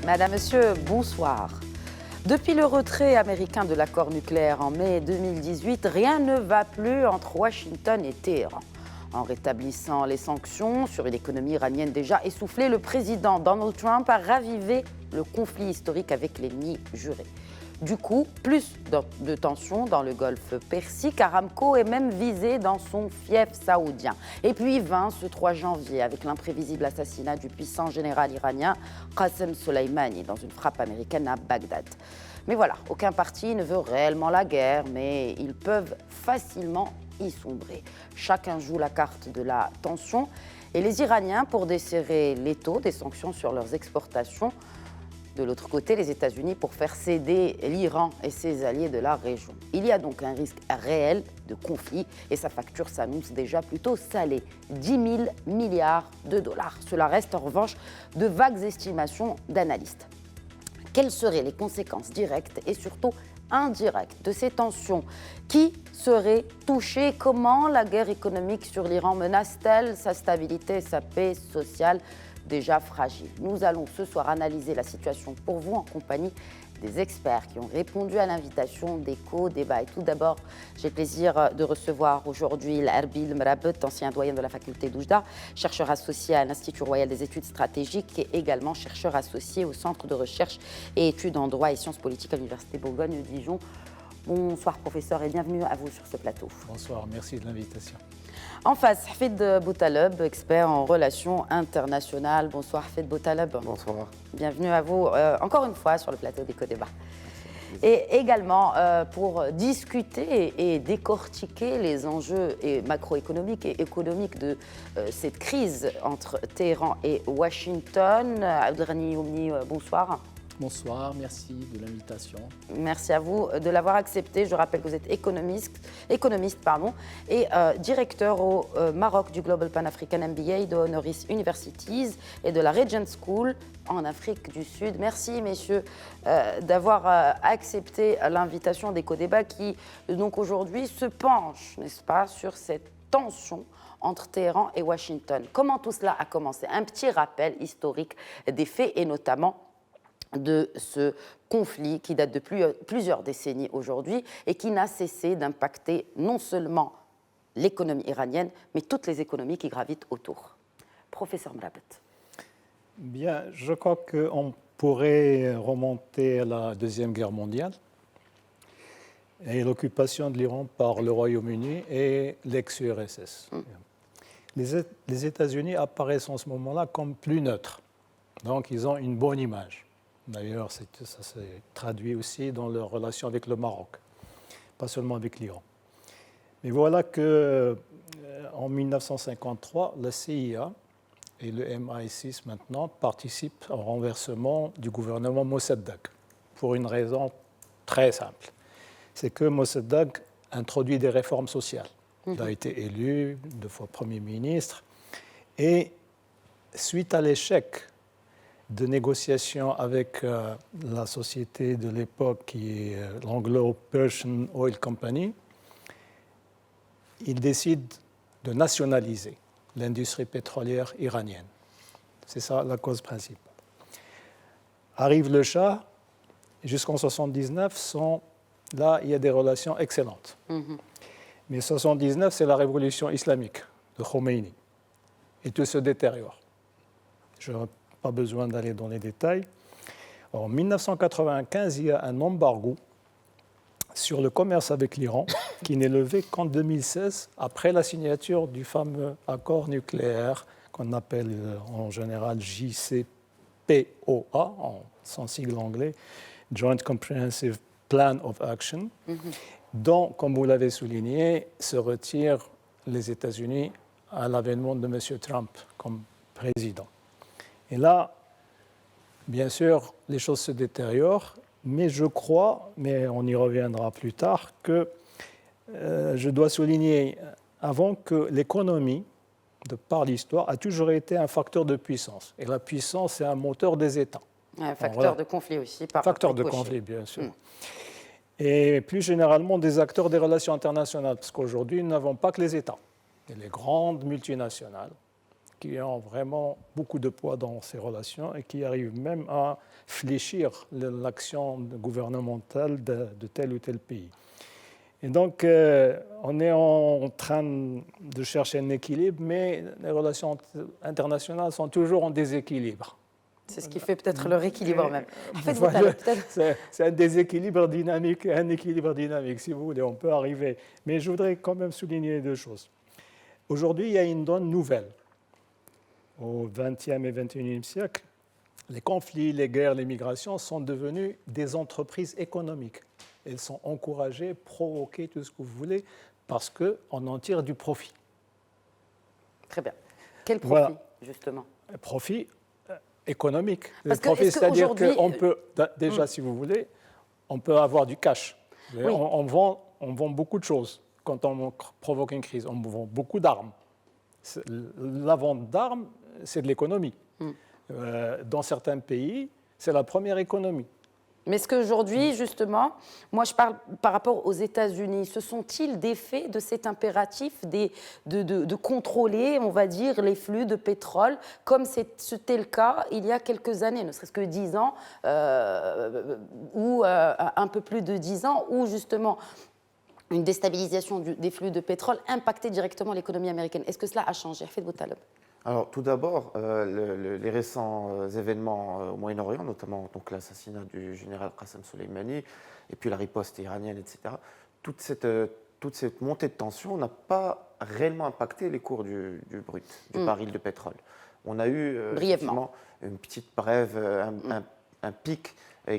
Madame, Monsieur, bonsoir. Depuis le retrait américain de l'accord nucléaire en mai 2018, rien ne va plus entre Washington et Téhéran. En rétablissant les sanctions sur une économie iranienne déjà essoufflée, le président Donald Trump a ravivé le conflit historique avec l'ennemi juré. Du coup, plus de tensions dans le golfe Persique. Aramco est même visé dans son fief saoudien. Et puis vint ce 3 janvier avec l'imprévisible assassinat du puissant général iranien Qassem Soleimani dans une frappe américaine à Bagdad. Mais voilà, aucun parti ne veut réellement la guerre, mais ils peuvent facilement y sombrer. Chacun joue la carte de la tension et les Iraniens, pour desserrer l'étau des sanctions sur leurs exportations, de l'autre côté, les États-Unis pour faire céder l'Iran et ses alliés de la région. Il y a donc un risque réel de conflit et sa facture s'annonce déjà plutôt salée. 10 000 milliards de dollars. Cela reste en revanche de vagues estimations d'analystes. Quelles seraient les conséquences directes et surtout indirectes de ces tensions? Qui serait touché? Comment la guerre économique sur l'Iran menace-t-elle sa stabilité et sa paix sociale déjà fragile? Nous allons ce soir analyser la situation pour vous en compagnie des experts qui ont répondu à l'invitation d'Echo Débat. Et tout d'abord, j'ai le plaisir de recevoir aujourd'hui Erbil Mrabet, ancien doyen de la faculté d'Oujda, chercheur associé à l'Institut royal des études stratégiques et également chercheur associé au Centre de recherche et études en droit et sciences politiques à l'Université Bourgogne-Dijon. Bonsoir professeur et bienvenue à vous sur ce plateau. Bonsoir, merci de l'invitation. En face, Hafid Boutaleb, expert en relations internationales. Bonsoir Hafid Boutaleb. Bonsoir. Bienvenue à vous encore une fois sur le plateau d'Echo Débat. Et également pour discuter et décortiquer les enjeux macroéconomiques et économiques de cette crise entre Téhéran et Washington. Abdelrahmani Oumni, bonsoir. Bonsoir, merci de l'invitation. Merci à vous de l'avoir accepté. Je rappelle que vous êtes économiste et directeur au Maroc du Global Pan-African MBA de Honoris Universities et de la Regent School en Afrique du Sud. Merci, messieurs, d'avoir accepté l'invitation d'Echo Débat qui, donc aujourd'hui, se penche, n'est-ce pas, sur cette tension entre Téhéran et Washington. Comment tout cela a commencé? Un petit rappel historique des faits et notamment de ce conflit qui date de plusieurs décennies aujourd'hui et qui n'a cessé d'impacter non seulement l'économie iranienne, mais toutes les économies qui gravitent autour. Professeur Mrabet. Bien, je crois qu'on pourrait remonter à la Deuxième Guerre mondiale et l'occupation de l'Iran par le Royaume-Uni et l'ex-URSS. Les États-Unis apparaissent en ce moment-là comme plus neutres, donc ils ont une bonne image. D'ailleurs, ça s'est traduit aussi dans leur relation avec le Maroc, pas seulement avec l'Iran. Mais voilà qu'en 1953, la CIA et le MI6 maintenant participent au renversement du gouvernement Mossadegh pour une raison très simple. C'est que Mossadegh introduit des réformes sociales. Il a été élu 2 fois Premier ministre et suite à l'échec de négociations avec la société de l'époque qui est l'Anglo-Persian Oil Company, il décide de nationaliser l'industrie pétrolière iranienne. C'est ça la cause principale. Arrive le Shah, jusqu'en 1979, là il y a des relations excellentes. Mais 1979, c'est la révolution islamique de Khomeini. Et tout se détériore. Je n'ai pas besoin d'aller dans les détails. En 1995, il y a un embargo sur le commerce avec l'Iran qui n'est levé qu'en 2016, après la signature du fameux accord nucléaire qu'on appelle en général JCPOA, en son sigle anglais, Joint Comprehensive Plan of Action, dont, comme vous l'avez souligné, se retirent les États-Unis à l'avènement de M. Trump comme président. Et là, bien sûr, les choses se détériorent, mais je crois, mais on y reviendra plus tard, que je dois souligner avant que l'économie, de par l'histoire, a toujours été un facteur de puissance. Et la puissance, c'est un moteur des États. Un facteur de conflit aussi. Facteur de conflit, bien sûr. Et plus généralement, des acteurs des relations internationales, parce qu'aujourd'hui, nous n'avons pas que les États. Il y a les grandes multinationales qui ont vraiment beaucoup de poids dans ces relations et qui arrivent même à fléchir l'action gouvernementale de tel ou tel pays. Et donc, on est en train de chercher un équilibre, mais les relations internationales sont toujours en déséquilibre. C'est ce qui fait peut-être leur équilibre même. Voilà, c'est un déséquilibre dynamique, un équilibre dynamique, si vous voulez, on peut arriver. Mais je voudrais quand même souligner deux choses. Aujourd'hui, il y a une donne nouvelle. Au XXe et XXIe siècle, les conflits, les guerres, les migrations sont devenus des entreprises économiques. Elles sont encouragées, provoquées, tout ce que vous voulez, parce qu'on en tire du profit. Très bien. Quel profit, voilà. Justement? Profit économique. Parce que, profit, c'est-à-dire qu'on peut, déjà, si vous voulez, on peut avoir du cash. Oui. On vend beaucoup de choses quand on provoque une crise. On vend beaucoup d'armes. La vente d'armes, c'est de l'économie. Dans certains pays, c'est la première économie. Mais est-ce qu'aujourd'hui, justement, moi je parle par rapport aux États-Unis, ce sont-ils des faits de cet impératif de contrôler, on va dire, les flux de pétrole, comme c'était le cas il y a quelques années, ne serait-ce que 10 ans, ou un peu plus de 10 ans, où justement une déstabilisation des flux de pétrole impactait directement l'économie américaine. Est-ce que cela a changé? Faites-vous talib. Alors, tout d'abord, les récents événements au Moyen-Orient, notamment l'assassinat du général Qassem Soleimani, et puis la riposte iranienne, etc., toute cette montée de tension n'a pas réellement impacté les cours du baril de pétrole. On a eu effectivement une petite brève, un pic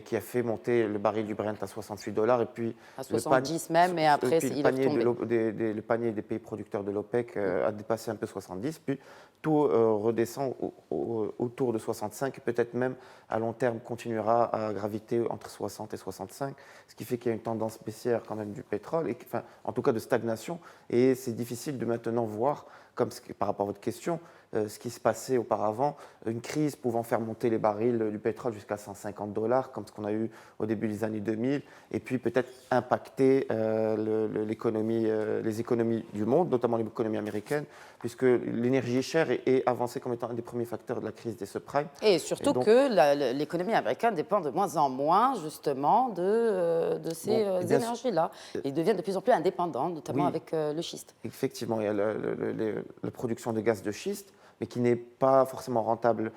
qui a fait monter le baril du Brent à $68, et puis à 70 même, et après il est retombé. Le panier des pays producteurs de l'OPEC a dépassé un peu 70, puis tout redescend autour de 65, et peut-être même à long terme continuera à graviter entre 60 et 65, ce qui fait qu'il y a une tendance baissière quand même du pétrole, et, enfin, en tout cas de stagnation, et c'est difficile de maintenant voir, comme par rapport à votre question, ce qui se passait auparavant, une crise pouvant faire monter les barils du pétrole jusqu'à $150, comme ce qu'on a eu au début des années 2000, et puis peut-être impacter les économies du monde, notamment l'économie américaine, puisque l'énergie est chère et avancée comme étant un des premiers facteurs de la crise des subprimes. Et surtout que l'économie américaine dépend de moins en moins justement de ces énergies-là. Ils deviennent de plus en plus indépendants, notamment avec le schiste. Effectivement, il y a la production de gaz de schiste, mais qui n'est pas forcément rentable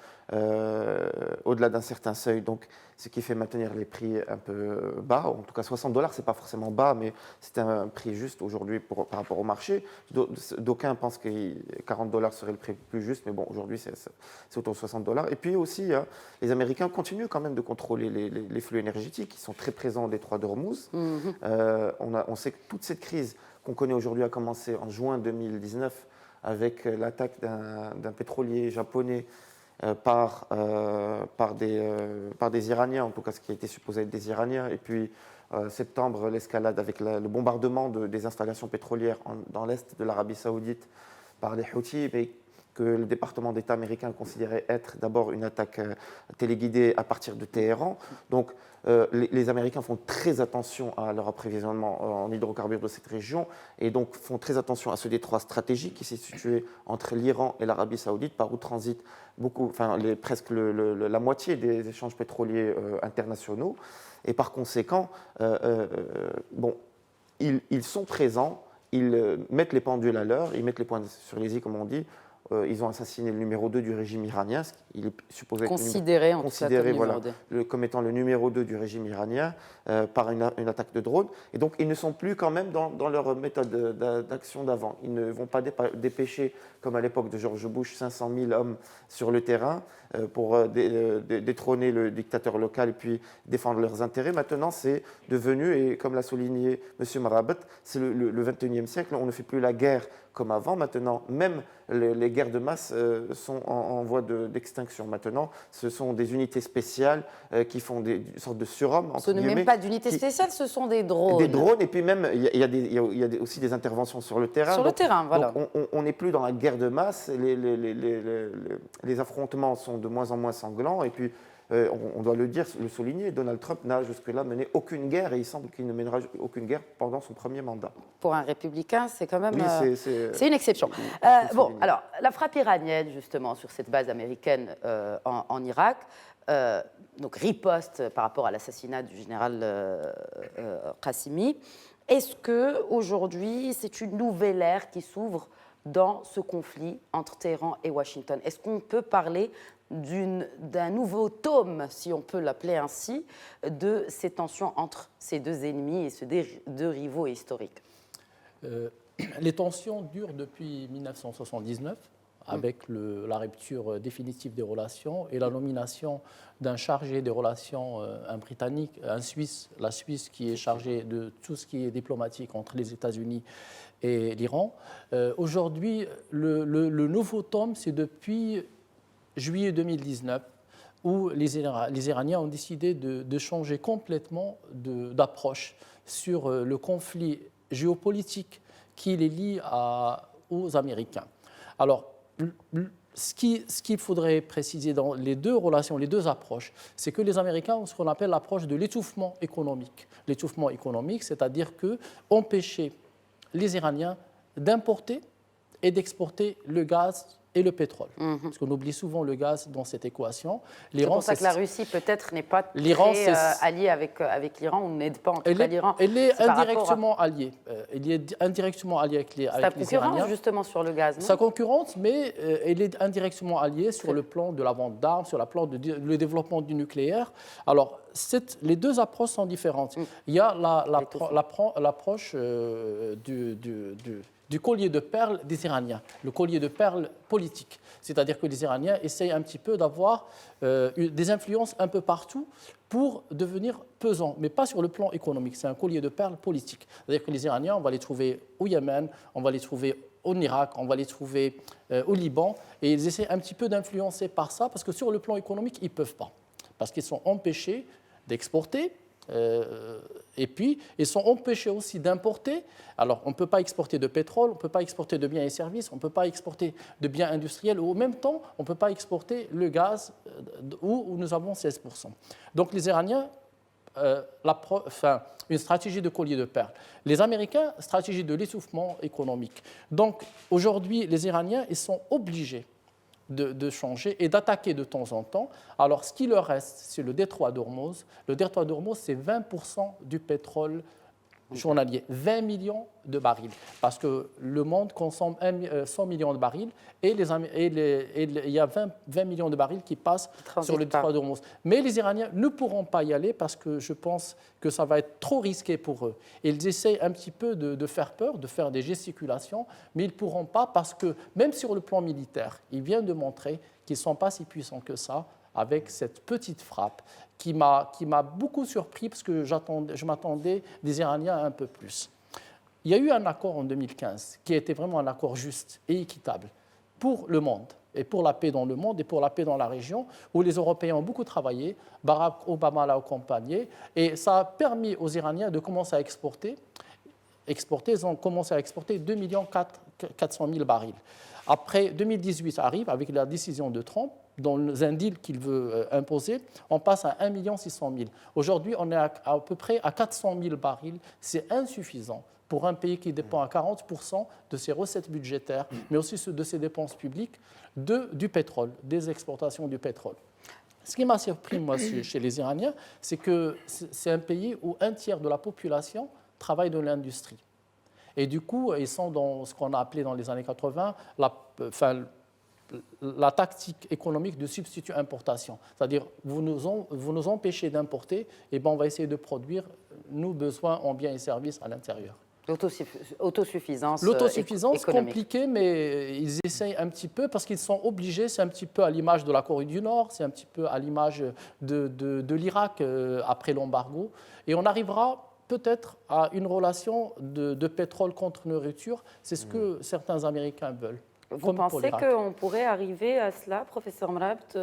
au-delà d'un certain seuil. Donc, ce qui fait maintenir les prix un peu bas. En tout cas, $60, ce n'est pas forcément bas, mais c'est un prix juste aujourd'hui par rapport au marché. D'aucuns pensent que $40 serait le prix plus juste, mais bon, aujourd'hui, c'est autour de $60. Et puis aussi, les Américains continuent quand même de contrôler les flux énergétiques. Ils sont très présents au détroit d'Ormuz. On sait que toute cette crise qu'on connaît aujourd'hui a commencé en juin 2019 avec l'attaque d'un pétrolier japonais par des Iraniens, en tout cas ce qui a été supposé être des Iraniens, et puis septembre, l'escalade avec le bombardement des installations pétrolières dans l'est de l'Arabie Saoudite par des Houthis, mais que le département d'État américain considérait être d'abord une attaque téléguidée à partir de Téhéran. Donc les Américains font très attention à leur approvisionnement en hydrocarbures de cette région, et donc font très attention à ce détroit stratégique qui s'est situé entre l'Iran et l'Arabie Saoudite, par où transite presque la moitié des échanges pétroliers internationaux. Et par conséquent, ils sont présents, ils mettent les pendules à l'heure, ils mettent les points sur les i, comme on dit. Ils ont assassiné le numéro 2 du régime iranien. Il est supposé être considéré comme étant le numéro 2 du régime iranien par une attaque de drone. Et donc, ils ne sont plus quand même dans leur méthode d'action d'avant. Ils ne vont pas dépêcher, comme à l'époque de George Bush, 500 000 hommes sur le terrain pour détrôner le dictateur local et puis défendre leurs intérêts. Maintenant, c'est devenu, et comme l'a souligné M. Marabat, c'est le 21e siècle, on ne fait plus la guerre comme avant. Maintenant, même les guerres de masse sont en voie d'extinction. Maintenant, ce sont des unités spéciales qui font des sortes de surhommes. Ce n'est même pas d'unités spéciales, ce sont des drones. Des drones, et puis même, il y a aussi des interventions sur le terrain. Sur le terrain, voilà. Donc on n'est plus dans la guerre de masse, les affrontements sont de moins en moins sanglants, et puis on doit le dire, le souligner, Donald Trump n'a jusque-là mené aucune guerre et il semble qu'il ne mènera aucune guerre pendant son premier mandat. Pour un républicain, c'est quand même Oui, c'est une exception. Bon, alors, la frappe iranienne, justement, sur cette base américaine en Irak, donc riposte par rapport à l'assassinat du général Qassimi, est-ce qu'aujourd'hui, c'est une nouvelle ère qui s'ouvre dans ce conflit entre Téhéran et Washington? Est-ce qu'on peut parler d'un nouveau tome, si on peut l'appeler ainsi, de ces tensions entre ces deux ennemis et ces deux rivaux historiques? Les tensions durent depuis 1979, avec la rupture définitive des relations et la nomination d'un chargé des relations, un Britannique, un Suisse, la Suisse qui est chargée de tout ce qui est diplomatique entre les États-Unis et l'Iran. Aujourd'hui, le nouveau tome, c'est depuis juillet 2019, où les Iraniens ont décidé de changer complètement d'approche sur le conflit géopolitique qui les lie aux Américains. Alors, ce qu'il faudrait préciser dans les deux relations, les deux approches, c'est que les Américains ont ce qu'on appelle l'approche de l'étouffement économique. L'étouffement économique, c'est-à-dire qu'empêcher les Iraniens d'importer et d'exporter le gaz et le pétrole. Parce qu'on oublie souvent le gaz dans cette équation. C'est pour ça que la Russie, peut-être, n'est pas très alliée avec l'Iran, ou n'aide pas en tout cas l'Iran. Elle est indirectement alliée. Elle est indirectement alliée avec les Iraniens. Sa concurrence, justement, sur le gaz, non? Sa concurrence, mais elle est indirectement alliée sur le plan de la vente d'armes, sur le plan du développement du nucléaire. Alors, les deux approches sont différentes. Il y a l'approche du collier de perles des Iraniens, le collier de perles politique. C'est-à-dire que les Iraniens essayent un petit peu d'avoir des influences un peu partout pour devenir pesants, mais pas sur le plan économique. C'est un collier de perles politique. C'est-à-dire que les Iraniens, on va les trouver au Yémen, on va les trouver en Irak, on va les trouver au Liban, et ils essaient un petit peu d'influencer par ça, parce que sur le plan économique, ils ne peuvent pas. Parce qu'ils sont empêchés d'exporter, et puis ils sont empêchés aussi d'importer. Alors on ne peut pas exporter de pétrole, on ne peut pas exporter de biens et services, on ne peut pas exporter de biens industriels, ou en même temps on ne peut pas exporter le gaz où nous avons 16%. Donc les Iraniens, une stratégie de collier de perles. Les Américains, stratégie de l'étouffement économique. Donc aujourd'hui les Iraniens, ils sont obligés de changer et d'attaquer de temps en temps. Alors, ce qui leur reste, c'est le détroit d'Ormuz. Le détroit d'Ormuz, c'est 20% du pétrole journalier, 20 millions de barils, parce que le monde consomme 100 millions de barils et il y a 20 millions de barils qui passent sur le détroit d'Ormuz. Mais les Iraniens ne pourront pas y aller parce que je pense que ça va être trop risqué pour eux. Ils essayent un petit peu de faire peur, de faire des gesticulations, mais ils ne pourront pas parce que même sur le plan militaire, ils viennent de montrer qu'ils ne sont pas si puissants que ça avec cette petite frappe qui m'a beaucoup surpris parce que je m'attendais des Iraniens un peu plus. Il y a eu un accord en 2015 qui était vraiment un accord juste et équitable pour le monde et pour la paix dans le monde et pour la paix dans la région où les Européens ont beaucoup travaillé, Barack Obama l'a accompagné et ça a permis aux Iraniens de commencer à exporter. Ils ont commencé à exporter 2 400 000 barils. Après, 2018 arrive avec la décision de Trump, dans un deal qu'il veut imposer, on passe à 1 600 000. Aujourd'hui, on est à peu près à 400 000 barils. C'est insuffisant pour un pays qui dépend à 40% de ses recettes budgétaires, mais aussi de ses dépenses publiques, du pétrole, des exportations du pétrole. Ce qui m'a surpris, moi, chez les Iraniens, c'est que c'est un pays où un tiers de la population travaille dans l'industrie. Et du coup, ils sont dans ce qu'on a appelé dans les années 80 la tactique économique de substitut importation. C'est-à-dire, vous nous empêchez d'importer, et ben on va essayer de produire nos besoins en biens et services à l'intérieur. L'autosuffisance compliquée, mais ils essayent un petit peu parce qu'ils sont obligés. C'est un petit peu à l'image de la Corée du Nord, c'est un petit peu à l'image de l'Irak après l'embargo. Et on arrivera peut-être à une relation de pétrole contre nourriture. C'est ce que certains Américains veulent. Vous pensez qu'on pourrait arriver à cela, professeur Mrabt,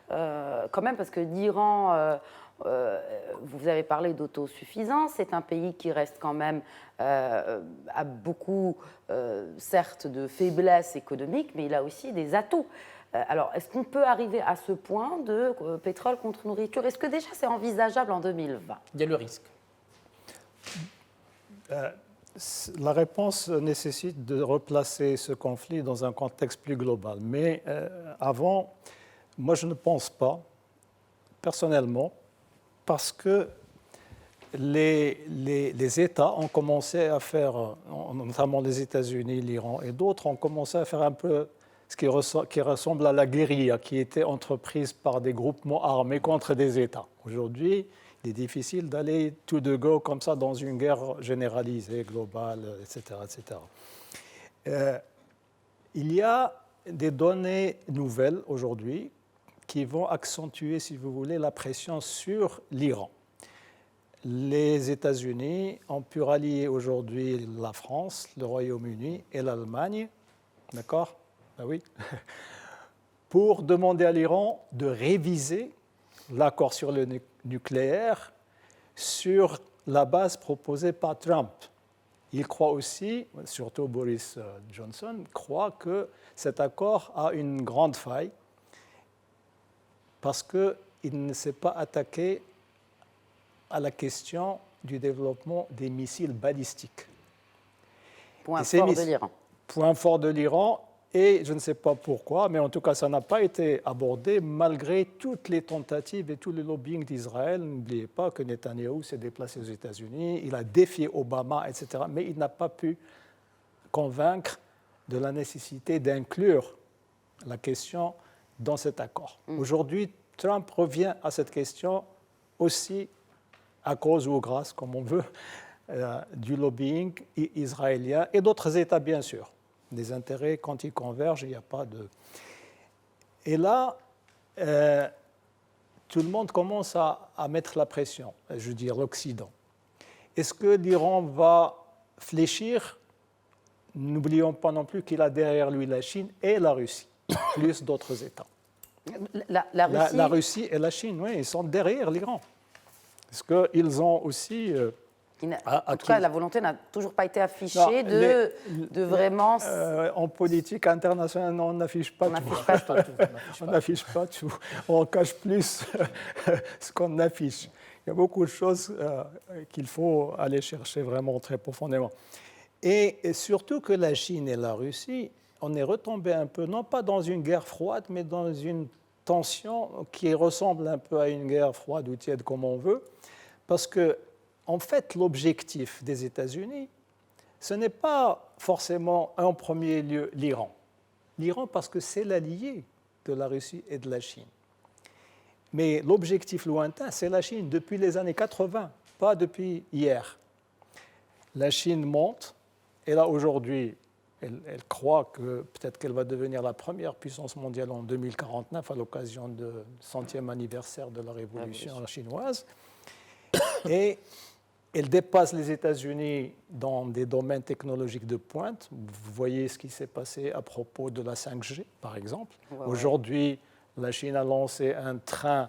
quand même, parce que l'Iran, vous avez parlé d'autosuffisance, c'est un pays qui reste quand même a beaucoup, certes, de faiblesses économiques, mais il a aussi des atouts. Alors, est-ce qu'on peut arriver à ce point de pétrole contre nourriture? Est-ce que déjà c'est envisageable en 2020? Il y a le risque. La réponse nécessite de replacer ce conflit dans un contexte plus global. Mais avant, moi je ne pense pas, personnellement, parce que les États ont commencé à faire, notamment les États-Unis, l'Iran et d'autres, ont commencé à faire un peu ce qui ressemble à la guérilla qui était entreprise par des groupements armés contre des États. Aujourd'hui, il est difficile d'aller tout de go comme ça dans une guerre généralisée, globale, etc. etc. Il y a des données nouvelles aujourd'hui qui vont accentuer, si vous voulez, la pression sur l'Iran. Les États-Unis ont pu rallier aujourd'hui la France, le Royaume-Uni et l'Allemagne, d'accord? Ah oui. Pour demander à l'Iran de réviser l'accord sur le nucléaire sur la base proposée par Trump. Il croit aussi, surtout Boris Johnson, croit que cet accord a une grande faille parce qu'il ne s'est pas attaqué à la question du développement des missiles balistiques. Point fort de l'Iran. Point fort de l'Iran. Et je ne sais pas pourquoi, mais en tout cas, ça n'a pas été abordé malgré toutes les tentatives et tous les lobbying d'Israël. N'oubliez pas que Netanyahou s'est déplacé aux États-Unis, il a défié Obama, etc. Mais il n'a pas pu convaincre de la nécessité d'inclure la question dans cet accord. Aujourd'hui, Trump revient à cette question aussi à cause ou grâce, comme on veut, du lobbying israélien et d'autres États, bien sûr. Des intérêts, quand ils convergent, il n'y a pas de... Et là, tout le monde commence à mettre la pression, je veux dire l'Occident. Est-ce que l'Iran va fléchir? N'oublions pas non plus qu'il a derrière lui la Chine et la Russie, plus d'autres États. La Russie et la Chine, oui, ils sont derrière l'Iran. Est-ce qu'ils ont aussi... En tout cas, la volonté n'a toujours pas été affichée de vraiment... en politique internationale, on n'affiche pas tout. On n'affiche pas tout. On cache plus ce qu'on affiche. Il y a beaucoup de choses qu'il faut aller chercher vraiment très profondément. Et surtout que la Chine et la Russie, on est retombé un peu, non pas dans une guerre froide, mais dans une tension qui ressemble un peu à une guerre froide ou tiède, comme on veut, parce que en fait, l'objectif des États-Unis, ce n'est pas forcément en premier lieu l'Iran. L'Iran parce que c'est l'allié de la Russie et de la Chine. Mais l'objectif lointain, c'est la Chine depuis les années 80, pas depuis hier. La Chine monte, et là aujourd'hui, elle croit que peut-être qu'elle va devenir la première puissance mondiale en 2049 à l'occasion du 100e anniversaire de la révolution chinoise. Et elle dépasse les États-Unis dans des domaines technologiques de pointe. Vous voyez ce qui s'est passé à propos de la 5G, par exemple. Ouais. Aujourd'hui, la Chine a lancé un train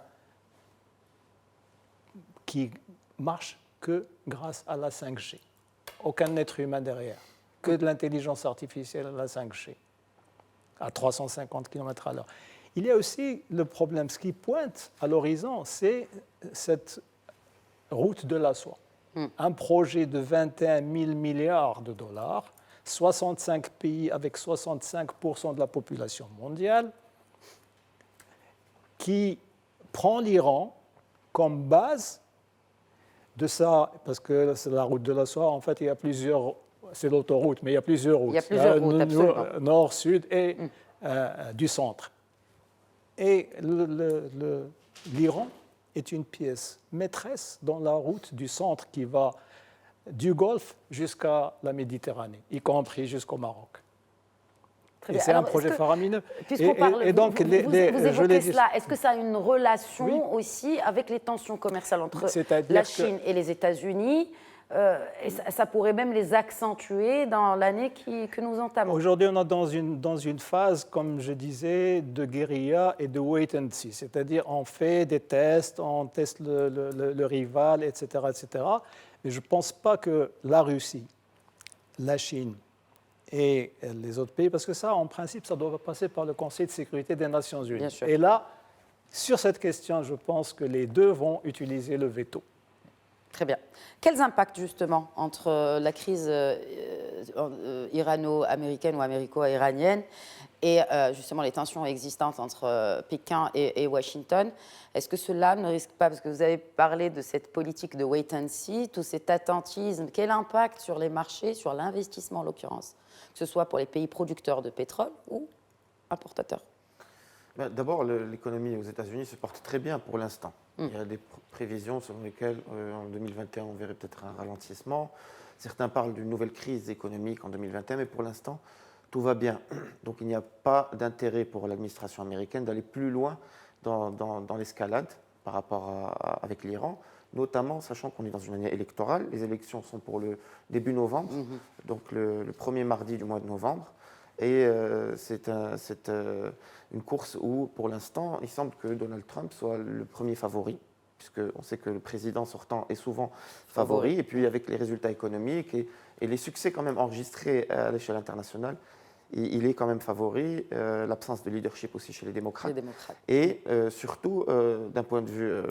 qui marche que grâce à la 5G. Aucun être humain derrière. Que de l'intelligence artificielle à la 5G, à 350 km/h. Il y a aussi le problème, ce qui pointe à l'horizon, c'est cette route de la soie. Un projet de 21 000 milliards de dollars, 65 pays avec 65% de la population mondiale, qui prend l'Iran comme base de ça, parce que c'est la route de la soie, en fait, il y a plusieurs, c'est l'autoroute, mais il y a plusieurs routes. Il y a plusieurs routes, absolument. Nord, sud et du centre. Et l'Iran est une pièce maîtresse dans la route du centre qui va du Golfe jusqu'à la Méditerranée, y compris jusqu'au Maroc. Et c'est un projet faramineux. Puisqu'on parle, vous évoquez cela, est-ce que ça a une relation aussi avec les tensions commerciales entre la Chine et les États-Unis et ça pourrait même les accentuer dans l'année que nous entamons. Aujourd'hui, on est dans une phase, comme je disais, de guérilla et de wait and see. C'est-à-dire, on fait des tests, on teste le rival, etc., etc. Mais je ne pense pas que la Russie, la Chine et les autres pays, parce que ça, en principe, ça doit passer par le Conseil de sécurité des Nations Unies. Bien sûr. Et là, sur cette question, je pense que les deux vont utiliser le veto. Très bien. Quels impacts, justement, entre la crise irano-américaine ou américo-iranienne et justement les tensions existantes entre Pékin et Washington? Est-ce que cela ne risque pas, parce que vous avez parlé de cette politique de wait and see, tout cet attentisme, quel impact sur les marchés, sur l'investissement en l'occurrence, que ce soit pour les pays producteurs de pétrole ou importateurs? D'abord, l'économie aux États-Unis se porte très bien pour l'instant. Il y a des prévisions selon lesquelles en 2021, on verrait peut-être un ralentissement. Certains parlent d'une nouvelle crise économique en 2021, mais pour l'instant, tout va bien. Donc il n'y a pas d'intérêt pour l'administration américaine d'aller plus loin dans l'escalade par rapport avec l'Iran, notamment sachant qu'on est dans une année électorale. Les élections sont pour le début novembre, donc le premier mardi du mois de novembre. Et c'est une course où, pour l'instant, il semble que Donald Trump soit le premier favori, puisqu'on sait que le président sortant est souvent favori. Et puis, avec les résultats économiques et les succès quand même enregistrés à l'échelle internationale, il est quand même favori. L'absence de leadership aussi chez les démocrates. Et surtout, d'un point de vue,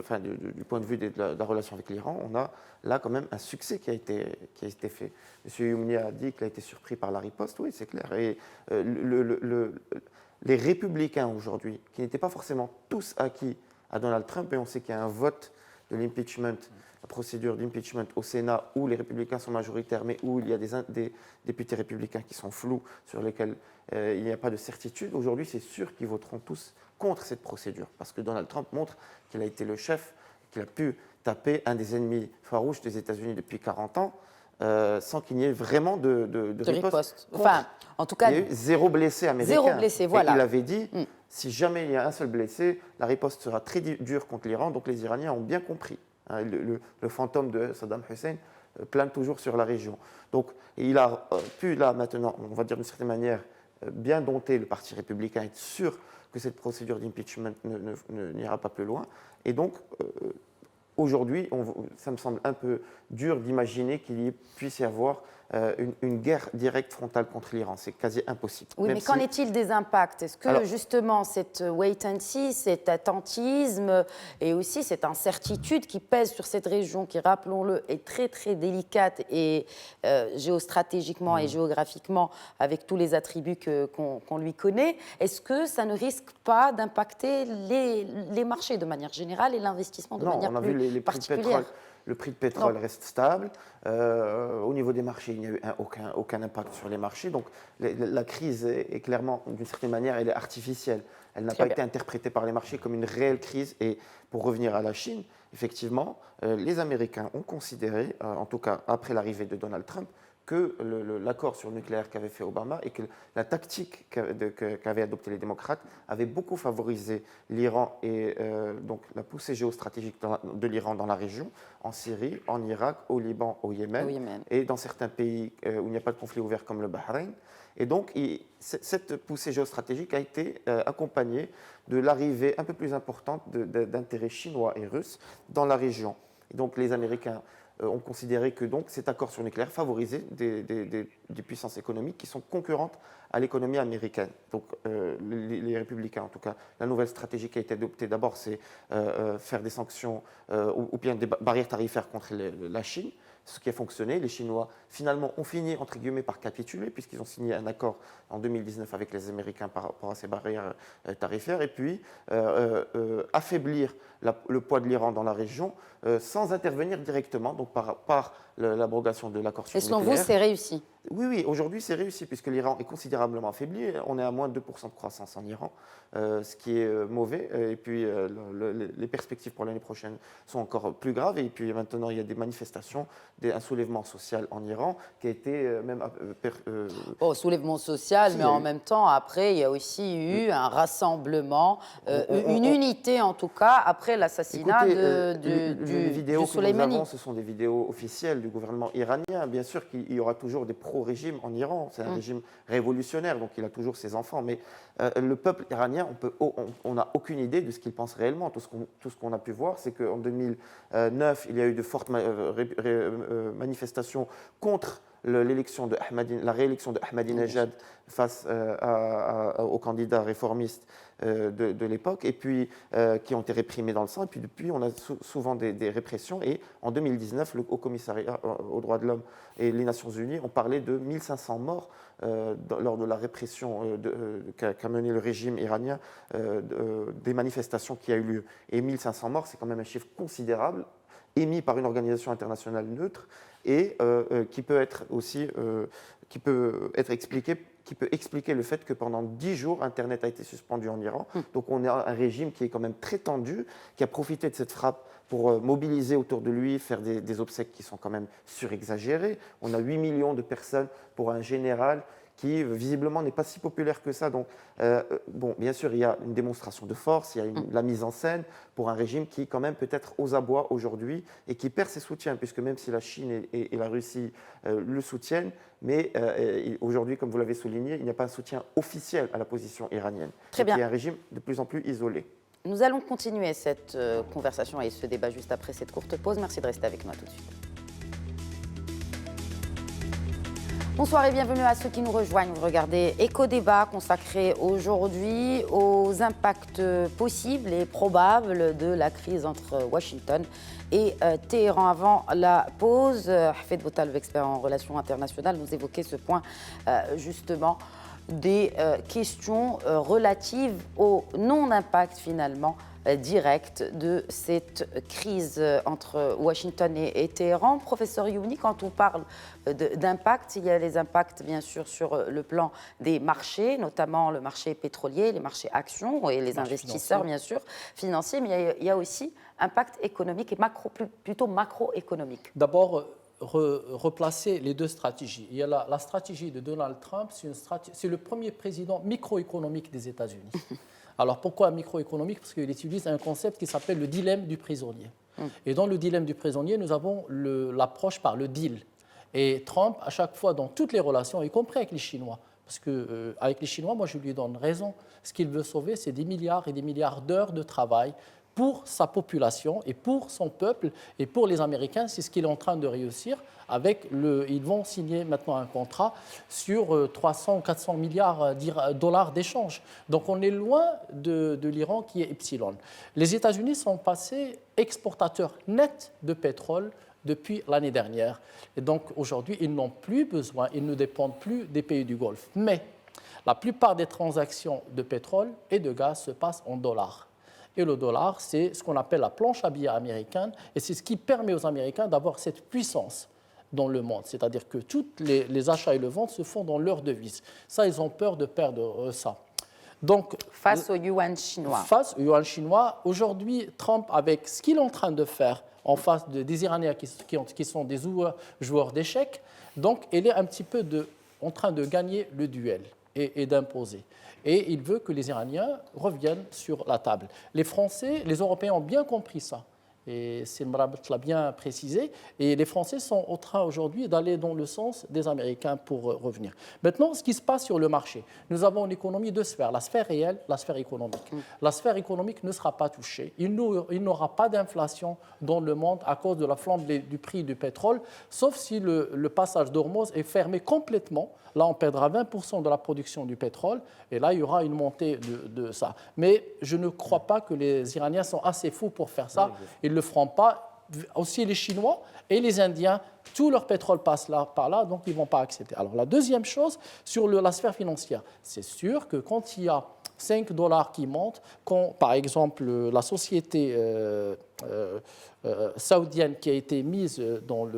du point de vue de la relation avec l'Iran, on a là quand même un succès qui a été fait. M. Youmni a dit qu'il a été surpris par la riposte, oui, c'est clair. Et les républicains aujourd'hui, qui n'étaient pas forcément tous acquis à Donald Trump, et on sait qu'il y a un vote de l'impeachment, la procédure d'impeachment au Sénat où les républicains sont majoritaires, mais où il y a des députés républicains qui sont flous, sur lesquels il n'y a pas de certitude. Aujourd'hui, c'est sûr qu'ils voteront tous contre cette procédure, parce que Donald Trump montre qu'il a été le chef, qu'il a pu taper un des ennemis farouches des États-Unis depuis 40 ans, sans qu'il n'y ait vraiment de riposte. Enfin, en tout cas, il y a eu 0 blessé américain. 0 blessé, voilà. Et il avait dit, si jamais il y a un seul blessé, la riposte sera très dure contre l'Iran. Donc les Iraniens ont bien compris. Hein, le fantôme de Saddam Hussein plane toujours sur la région. Donc il a pu là maintenant, on va dire d'une certaine manière, bien dompter le Parti républicain, être sûr que cette procédure d'impeachment n'ira pas plus loin. Et donc, aujourd'hui, ça me semble un peu dur d'imaginer qu'il puisse y avoir une guerre directe frontale contre l'Iran. C'est quasi impossible. Oui, mais qu'en est-il des impacts? Est-ce que justement cette wait and see, cet attentisme et aussi cette incertitude qui pèse sur cette région, qui, rappelons-le, est très très délicate et géostratégiquement et géographiquement avec tous les attributs qu'on lui connaît, est-ce que ça ne risque pas d'impacter les marchés de manière générale et l'investissement de manière plus particulière? Le prix de pétrole reste stable. Au niveau des marchés, il n'y a eu aucun impact sur les marchés. Donc la crise est clairement, d'une certaine manière, elle est artificielle. Elle n'a pas été interprétée par les marchés comme une réelle crise. Et pour revenir à la Chine, effectivement, les Américains ont considéré, en tout cas après l'arrivée de Donald Trump, que l'accord sur le nucléaire qu'avait fait Obama et que la tactique qu'avaient adoptée les démocrates avait beaucoup favorisé l'Iran et donc la poussée géostratégique de l'Iran dans la région, en Syrie, en Irak, au Liban, au Yémen. Et dans certains pays où il n'y a pas de conflit ouvert comme le Bahreïn. Et donc, cette poussée géostratégique a été accompagnée de l'arrivée un peu plus importante d'intérêts chinois et russes dans la région. Et donc, les Américains ont considéré que donc, cet accord sur le nucléaire favorisait des puissances économiques qui sont concurrentes à l'économie américaine. Donc les républicains, en tout cas, la nouvelle stratégie qui a été adoptée d'abord, c'est faire des sanctions ou bien des barrières tarifaires contre la Chine, ce qui a fonctionné. Les Chinois, finalement, ont fini, entre guillemets, par capituler, puisqu'ils ont signé un accord en 2019 avec les Américains par rapport à ces barrières tarifaires, et puis affaiblir le poids de l'Iran dans la région sans intervenir directement, donc par l'abrogation de l'accord sur le nucléaire. Et selon vous, c'est réussi? Oui, aujourd'hui c'est réussi puisque l'Iran est considérablement affaibli. On est à moins de 2% de croissance en Iran, ce qui est mauvais. Et puis les perspectives pour l'année prochaine sont encore plus graves. Et puis maintenant il y a des manifestations, un soulèvement social en Iran qui a été même... soulèvement social, mais en même temps, après, il y a aussi eu un rassemblement, une unité en tout cas, après l'assassinat les vidéos du que Soleimani. nous avons, ce sont des vidéos officielles du gouvernement iranien. Bien sûr qu'il y aura toujours des pro-régimes en Iran. C'est un régime révolutionnaire, donc il a toujours ses enfants. Mais le peuple iranien, on n'a aucune idée de ce qu'il pense réellement. Tout ce qu'on a pu voir, c'est qu'en 2009, il y a eu de fortes manifestations contre la réélection de Ahmadinejad face aux candidats réformistes de l'époque, et puis qui ont été réprimés dans le sang. Et puis depuis, on a souvent des répressions. Et en 2019, le Haut Commissariat aux droits de l'homme et les Nations Unies ont parlé de 1500 morts lors de la répression qu'a mené le régime iranien, des manifestations qui a eu lieu. Et 1500 morts, c'est quand même un chiffre considérable, émis par une organisation internationale neutre, et qui peut expliquer le fait que pendant 10 jours, Internet a été suspendu en Iran. Donc on a un régime qui est quand même très tendu, qui a profité de cette frappe pour mobiliser autour de lui, faire des obsèques qui sont quand même surexagérées. On a 8 millions de personnes pour un général qui visiblement n'est pas si populaire que ça. Donc, bien sûr, il y a une démonstration de force, il y a la mise en scène pour un régime qui, quand même, peut être aux abois aujourd'hui et qui perd ses soutiens, puisque même si la Chine et la Russie le soutiennent, mais aujourd'hui, comme vous l'avez souligné, il n'y a pas un soutien officiel à la position iranienne. Très bien. Il y a un régime de plus en plus isolé. Nous allons continuer cette conversation et ce débat juste après cette courte pause. Merci de rester avec nous, à tout de suite. Bonsoir et bienvenue à ceux qui nous rejoignent. Vous regardez Éco-Débat consacré aujourd'hui aux impacts possibles et probables de la crise entre Washington et Téhéran. Avant la pause, Hafed Boutaleb, expert en relations internationales, nous évoquait ce point justement des questions relatives au non-impact finalement direct de cette crise entre Washington et Téhéran. Professeur Youni, quand on parle d'impact, il y a les impacts bien sûr sur le plan des marchés, notamment le marché pétrolier, les marchés actions et les investisseurs bien sûr financiers, mais il y a aussi impact économique et plutôt macroéconomique. D'abord, replacer les deux stratégies. Il y a la stratégie de Donald Trump, c'est le premier président microéconomique des États-Unis. Alors pourquoi microéconomique? Parce qu'il utilise un concept qui s'appelle le dilemme du prisonnier. Et dans le dilemme du prisonnier, nous avons l'approche par le deal. Et Trump, à chaque fois, dans toutes les relations, y compris avec les Chinois, parce qu'avec les Chinois, moi je lui donne raison, ce qu'il veut sauver, c'est des milliards et des milliards d'heures de travail pour sa population et pour son peuple et pour les Américains. C'est ce qu'il est en train de réussir. Ils vont signer maintenant un contrat sur 300 ou 400 milliards de dollars d'échange. Donc on est loin de l'Iran qui est epsilon. Les États-Unis sont passés exportateurs nets de pétrole depuis l'année dernière. Et donc aujourd'hui, ils n'ont plus besoin, ils ne dépendent plus des pays du Golfe. Mais la plupart des transactions de pétrole et de gaz se passent en dollars. Et le dollar, c'est ce qu'on appelle la planche à billets américaine, et c'est ce qui permet aux Américains d'avoir cette puissance dans le monde. C'est-à-dire que tous les achats et les ventes se font dans leur devise. Ça, ils ont peur de perdre ça. Donc, face au yuan chinois. Face au yuan chinois, aujourd'hui, Trump, avec ce qu'il est en train de faire en face des Iraniens qui sont des joueurs d'échecs, donc il est un petit peu en train de gagner le duel et d'imposer. Et il veut que les Iraniens reviennent sur la table. Les Français, les Européens ont bien compris ça. Et Mrabat l'a bien précisé. Et les Français sont en train aujourd'hui d'aller dans le sens des Américains pour revenir. Maintenant, ce qui se passe sur le marché. Nous avons une économie de sphères, la sphère réelle, la sphère économique. La sphère économique ne sera pas touchée. Il n'aura pas d'inflation dans le monde à cause de la flambée du prix du pétrole, sauf si le passage d'Ormuz est fermé complètement. Là, on perdra 20% de la production du pétrole, et là, il y aura une montée de ça. Mais je ne crois pas que les Iraniens sont assez fous pour faire ça. Ils ne le feront pas. Aussi, les Chinois et les Indiens, tout leur pétrole passe par là, donc ils ne vont pas accepter. Alors, la deuxième chose, sur la sphère financière, c'est sûr que quand il y a 5 $ qui montent, quand, par exemple, la société saoudienne qui a été mise dans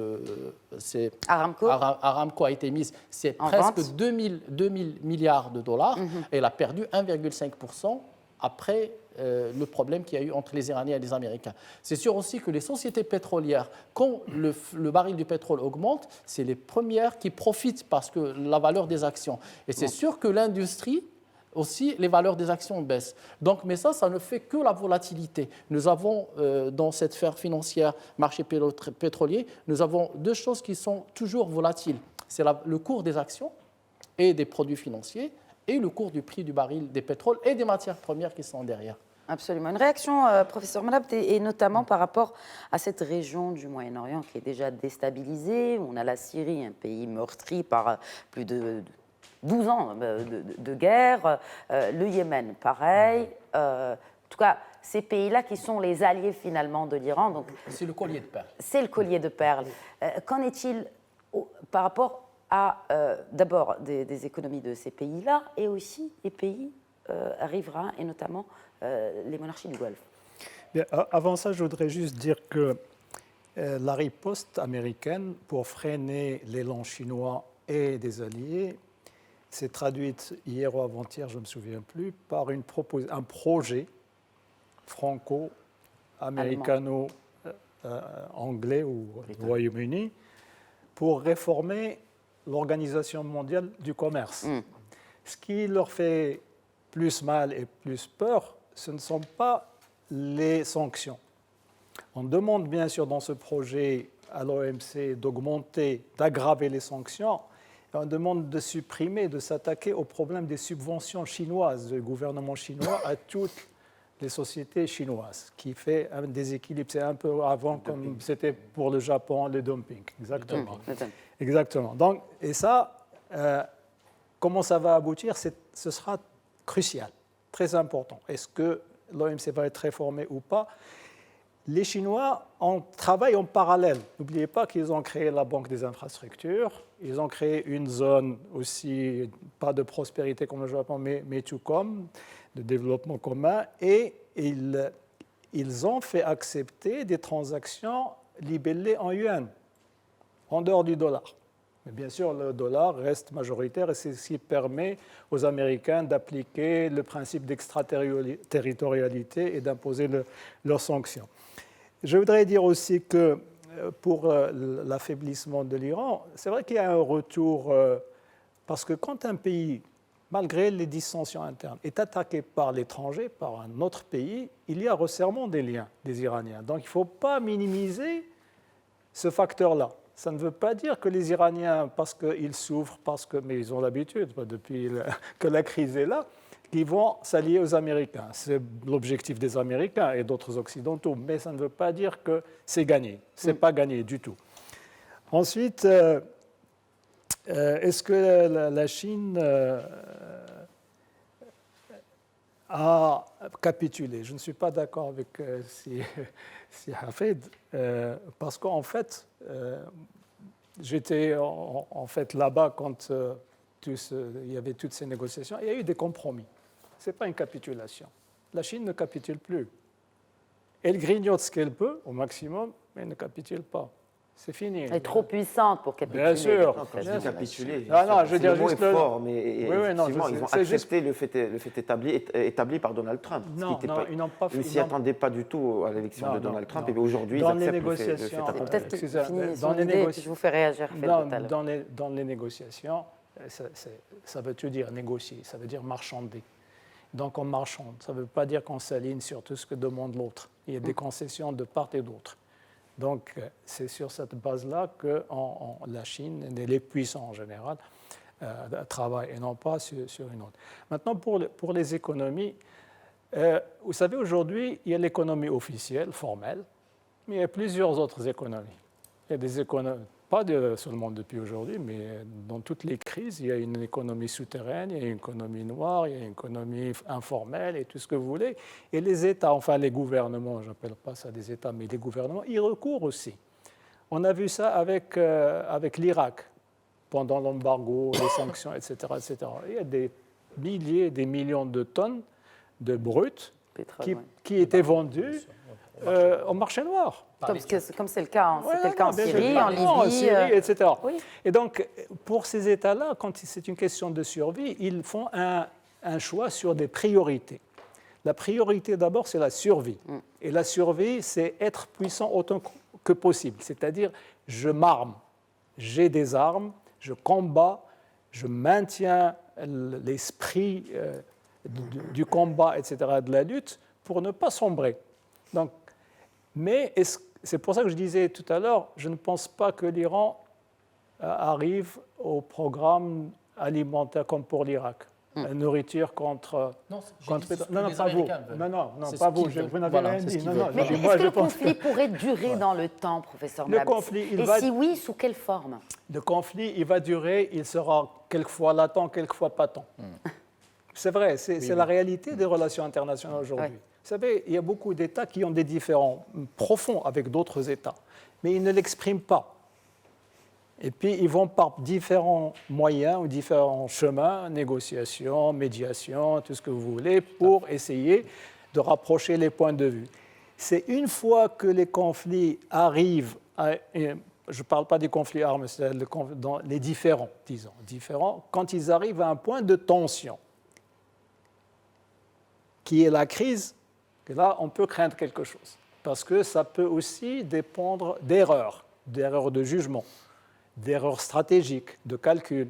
c'est Aramco a été mise, c'est presque 2000 milliards de dollars. Et elle a perdu 1,5% après le problème qu'il y a eu entre les Iraniens et les Américains. C'est sûr aussi que les sociétés pétrolières, quand le baril du pétrole augmente, c'est les premières qui profitent parce que la valeur des actions. Et c'est sûr que l'industrie aussi les valeurs des actions baissent. Donc, mais ça ne fait que la volatilité. Nous avons, dans cette sphère financière, marché pétrolier, nous avons deux choses qui sont toujours volatiles. C'est le cours des actions et des produits financiers et le cours du prix du baril des pétroles et des matières premières qui sont derrière. Absolument. Une réaction, professeur Mnabt, et notamment par rapport à cette région du Moyen-Orient qui est déjà déstabilisée. On a la Syrie, un pays meurtri par plus de 12 ans de guerre. Le Yémen, pareil. En tout cas, ces pays-là qui sont les alliés finalement de l'Iran. Donc, c'est le collier de perles. C'est le collier de perles. Qu'en est-il par rapport à, d'abord, des économies de ces pays-là et aussi les pays riverains et notamment les monarchies du Golfe? Bien, avant ça, je voudrais juste dire que la riposte américaine pour freiner l'élan chinois et des alliés s'est traduite hier ou avant-hier, je ne me souviens plus, par un projet franco-américano-anglais ou Royaume-Uni pour réformer l'Organisation mondiale du commerce. Ce qui leur fait plus mal et plus peur, ce ne sont pas les sanctions. On demande bien sûr dans ce projet à l'OMC d'augmenter, d'aggraver les sanctions. Et on demande de supprimer, de s'attaquer au problème des subventions chinoises du gouvernement chinois à toutes les sociétés chinoises, qui fait un déséquilibre. C'est un peu avant, comme c'était pour le Japon, le dumping. Exactement. Exactement. Donc, et ça, comment ça va aboutir, ce sera crucial, très important. Est-ce que l'OMC va être réformé ou pas? Les Chinois travaillent en parallèle. N'oubliez pas qu'ils ont créé la Banque des infrastructures, ils ont créé une zone aussi, pas de prospérité comme le Japon, mais Meitucom, de développement commun, et ils ont fait accepter des transactions libellées en yuan, en dehors du dollar. Mais bien sûr, le dollar reste majoritaire et c'est ce qui permet aux Américains d'appliquer le principe d'extraterritorialité et d'imposer leurs sanctions. Je voudrais dire aussi que pour l'affaiblissement de l'Iran, c'est vrai qu'il y a un retour, parce que quand un pays, malgré les dissensions internes, est attaqué par l'étranger, par un autre pays, il y a resserrement des liens des Iraniens. Donc il ne faut pas minimiser ce facteur-là. Ça ne veut pas dire que les Iraniens, parce qu'ils souffrent, mais ils ont l'habitude, depuis que la crise est là, qu'ils vont s'allier aux Américains. C'est l'objectif des Américains et d'autres Occidentaux, mais ça ne veut pas dire que c'est gagné. Ce n'est pas gagné du tout. Ensuite, est-ce que la Chine a capitulé? Je ne suis pas d'accord avec si Hafed, parce qu'en fait, j'étais en fait là-bas quand il y avait toutes ces négociations. Il y a eu des compromis. Ce n'est pas une capitulation. La Chine ne capitule plus. Elle grignote ce qu'elle peut au maximum, mais elle ne capitule pas. C'est fini. Elle est trop puissante pour capituler. Bien sûr. Non, quand je dis capituler, je veux dire le mot juste est fort, mais non, effectivement, ils ont accepté le fait établi par Donald Trump. Non, ils n'ont pas fait. Ils ne s'y attendaient pas du tout à l'élection de Donald Trump, et aujourd'hui, ils dans les acceptent négociations, le fait établi. Peut-être que dans les négociations, je vous fais réagir. Dans les négociations, ça veut tout dire négocier, ça veut dire marchander. Donc on marchande, ça ne veut pas dire qu'on s'aligne sur tout ce que demande l'autre. Il y a des concessions de part et d'autre. Donc c'est sur cette base-là que la Chine et les puissants en général travaillent et non pas sur une autre. Maintenant pour les économies, vous savez aujourd'hui il y a l'économie officielle, formelle, mais il y a plusieurs autres économies. Il y a des économies, pas seulement depuis aujourd'hui, mais dans toutes les crises, il y a une économie souterraine, il y a une économie noire, il y a une économie informelle et tout ce que vous voulez. Et les États, enfin les gouvernements, je n'appelle pas ça des États, mais les gouvernements, y recourent aussi. On a vu ça avec l'Irak, pendant l'embargo, les sanctions, etc., etc. Il y a des milliers, des millions de tonnes de brut qui étaient vendus au marché noir. Comme c'est le cas, c'était le cas en Syrie, en Libye, etc. Oui. Et donc, pour ces États-là, quand c'est une question de survie, ils font un choix sur des priorités. La priorité, d'abord, c'est la survie. Et la survie, c'est être puissant autant que possible. C'est-à-dire, je m'arme, j'ai des armes, je combats, je maintiens l'esprit du combat, etc., de la lutte, pour ne pas sombrer. Donc, mais c'est pour ça que je disais tout à l'heure, je ne pense pas que l'Iran arrive au programme alimentaire comme pour l'Irak. La nourriture contre... Non, non, pas vous. Non, pas vous. Vous n'avez rien dit. Mais est-ce que le conflit pourrait durer dans le temps, professeur Mlab? Si oui, sous quelle forme? Le conflit, il va durer, il sera quelquefois latent, quelquefois patent. C'est vrai, c'est la réalité des relations internationales aujourd'hui. Vous savez, il y a beaucoup d'États qui ont des différends profonds avec d'autres États, mais ils ne l'expriment pas. Et puis, ils vont par différents moyens ou différents chemins, négociations, médiation, tout ce que vous voulez, pour essayer de rapprocher les points de vue. C'est une fois que les conflits arrivent à... Je ne parle pas des conflits armés, c'est dans les différents, disons, quand ils arrivent à un point de tension, qui est la crise, que là, on peut craindre quelque chose. Parce que ça peut aussi dépendre d'erreurs de jugement, d'erreurs stratégiques, de calcul,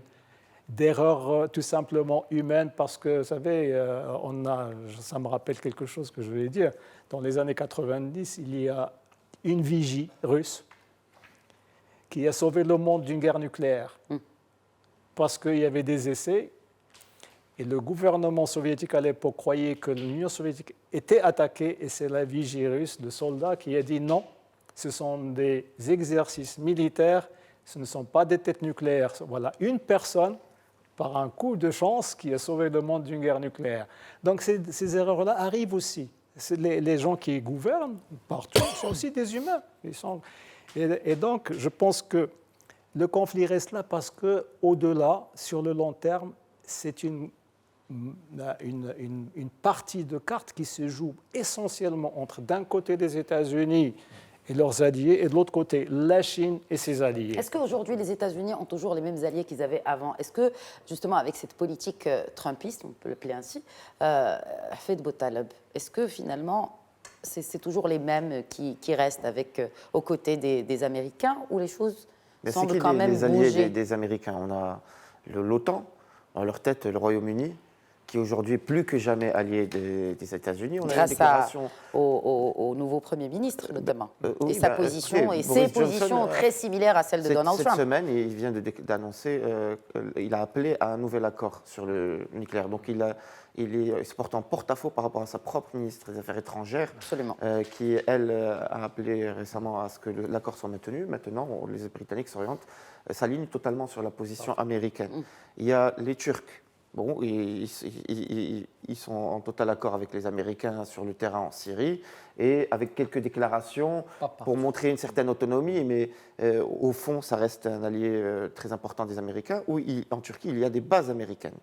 d'erreurs tout simplement humaines, parce que, vous savez, ça me rappelle quelque chose que je voulais dire. Dans les années 90, il y a une vigie russe qui a sauvé le monde d'une guerre nucléaire, parce qu'il y avait des essais, et le gouvernement soviétique à l'époque croyait que l'Union soviétique était attaquée, et c'est la vigie russe, le soldat, qui a dit non, ce sont des exercices militaires, ce ne sont pas des têtes nucléaires. Voilà, une personne, par un coup de chance, qui a sauvé le monde d'une guerre nucléaire. Donc ces erreurs-là arrivent aussi. Les gens qui gouvernent partout sont aussi des humains. Et donc, je pense que le conflit reste là parce qu'au-delà, sur le long terme, c'est une partie de cartes qui se joue essentiellement entre, d'un côté, les États-Unis et leurs alliés, et de l'autre côté, la Chine et ses alliés. Est-ce qu'aujourd'hui, les États-Unis ont toujours les mêmes alliés qu'ils avaient avant? Est-ce que, justement, avec cette politique trumpiste, on peut l'appeler ainsi, fait de Botaleb, est-ce que, finalement, c'est toujours les mêmes qui restent aux côtés des Américains, ou les choses semblent quand même bouger? Les alliés des Américains, on a l'OTAN, à leur tête le Royaume-Uni, qui est aujourd'hui plus que jamais allié des États-Unis. Grâce au nouveau Premier ministre, notamment. Et sa position, et ses positions très similaires à celles de Donald Trump. Cette semaine, il vient d'annoncer, il a appelé à un nouvel accord sur le nucléaire. Donc il se porte en porte-à-faux par rapport à sa propre ministre des Affaires étrangères, qui, elle, a appelé récemment à ce que l'accord soit maintenu. Maintenant, les Britanniques s'alignent totalement sur la position américaine. Il y a les Turcs. Bon, ils sont en total accord avec les Américains sur le terrain en Syrie, et avec quelques déclarations pour montrer une certaine autonomie, mais au fond, ça reste un allié très important des Américains, où en Turquie, il y a des bases américaines,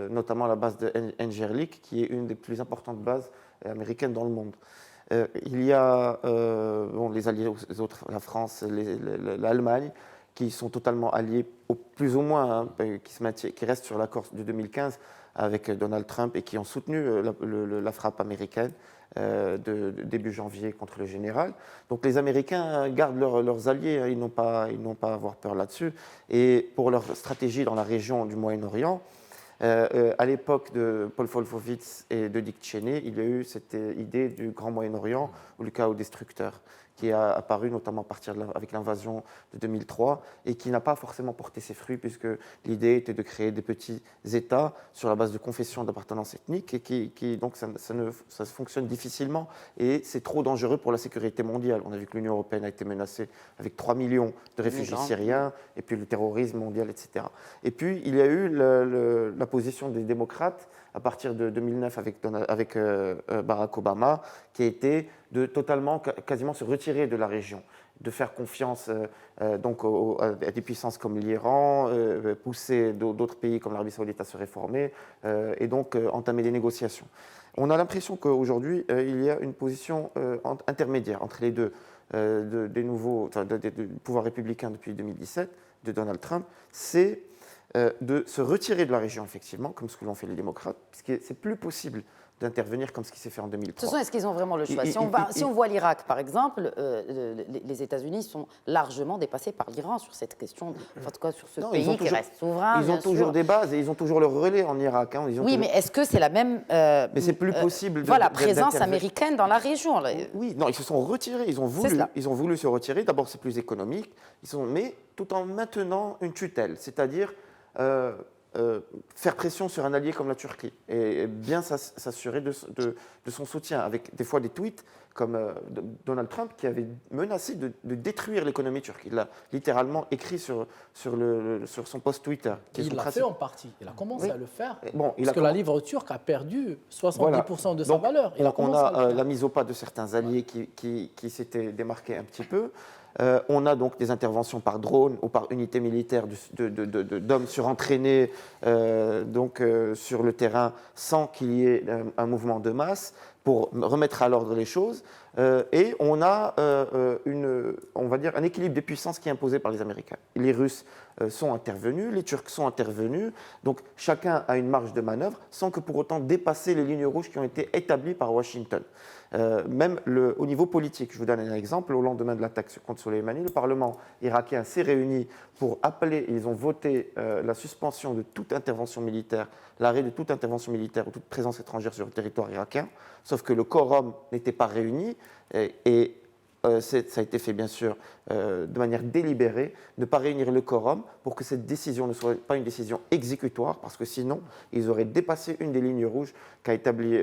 notamment la base de Engerlik, qui est une des plus importantes bases américaines dans le monde. Il y a les alliés autres, la France, l'Allemagne, qui sont totalement alliés, plus ou moins, qui restent sur l'accord de 2015 avec Donald Trump, et qui ont soutenu la frappe américaine de début janvier contre le général. Donc les Américains gardent leurs alliés, ils n'ont pas à avoir peur là-dessus. Et pour leur stratégie dans la région du Moyen-Orient, à l'époque de Paul Wolfowitz et de Dick Cheney, il y a eu cette idée du Grand Moyen-Orient, ou le chaos destructeur, qui a apparu notamment avec l'invasion de 2003, et qui n'a pas forcément porté ses fruits, puisque l'idée était de créer des petits États sur la base de confessions d'appartenance ethnique, et donc ça fonctionne difficilement, et c'est trop dangereux pour la sécurité mondiale. On a vu que l'Union européenne a été menacée avec 3 millions de réfugiés syriens, et puis le terrorisme mondial, etc. Et puis il y a eu la position des démocrates à partir de 2009 avec Barack Obama, qui a été de quasiment se retirer de la région, de faire confiance à des puissances comme l'Iran, pousser d'autres pays comme l'Arabie Saoudite à se réformer, et donc entamer des négociations. On a l'impression qu'aujourd'hui, il y a une position intermédiaire entre les deux, du pouvoir républicain depuis 2017, de Donald Trump. C'est de se retirer de la région, effectivement, comme ce que l'ont fait les démocrates, puisque c'est plus possible d'intervenir comme ce qui s'est fait en 2003. De toute façon, est-ce qu'ils ont vraiment le choix? Si on voit l'Irak, par exemple, les États-Unis sont largement dépassés par l'Iran sur cette question, en tout cas sur ce pays qui reste souverain. Ils ont toujours des bases et ils ont toujours leur relais en Irak. Hein, oui, mais est-ce que c'est la même mais c'est plus possible présence américaine dans la région? Oui, non, ils se sont retirés, ils ont voulu se retirer. D'abord, c'est plus économique, mais tout en maintenant une tutelle, c'est-à-dire faire pression sur un allié comme la Turquie et bien s'assurer de son soutien, avec des fois des tweets comme Donald Trump qui avait menacé de détruire l'économie turque. Il l'a littéralement écrit sur son post Twitter. Il l'a fait en partie. Il a commencé à le faire parce que la livre turque a perdu 70% de sa valeur. Donc on a la mise au pas de certains alliés qui s'étaient démarqués un petit peu. On a donc des interventions par drone ou par unité militaire d'hommes surentraînés sur le terrain sans qu'il y ait un mouvement de masse pour remettre à l'ordre les choses. Et on a on va dire un équilibre des puissances qui est imposé par les Américains. Les Russes sont intervenus, les Turcs sont intervenus, donc chacun a une marge de manœuvre sans que pour autant dépasser les lignes rouges qui ont été établies par Washington. Même au niveau politique, je vous donne un exemple, au lendemain de l'attaque contre Soleimani, le Parlement irakien s'est réuni pour appeler, ils ont voté la suspension de toute intervention militaire, l'arrêt de toute intervention militaire ou toute présence étrangère sur le territoire irakien, sauf que le quorum n'était pas réuni et ça a été fait bien sûr de manière délibérée, ne pas réunir le quorum pour que cette décision ne soit pas une décision exécutoire, parce que sinon ils auraient dépassé une des lignes rouges qu'a établi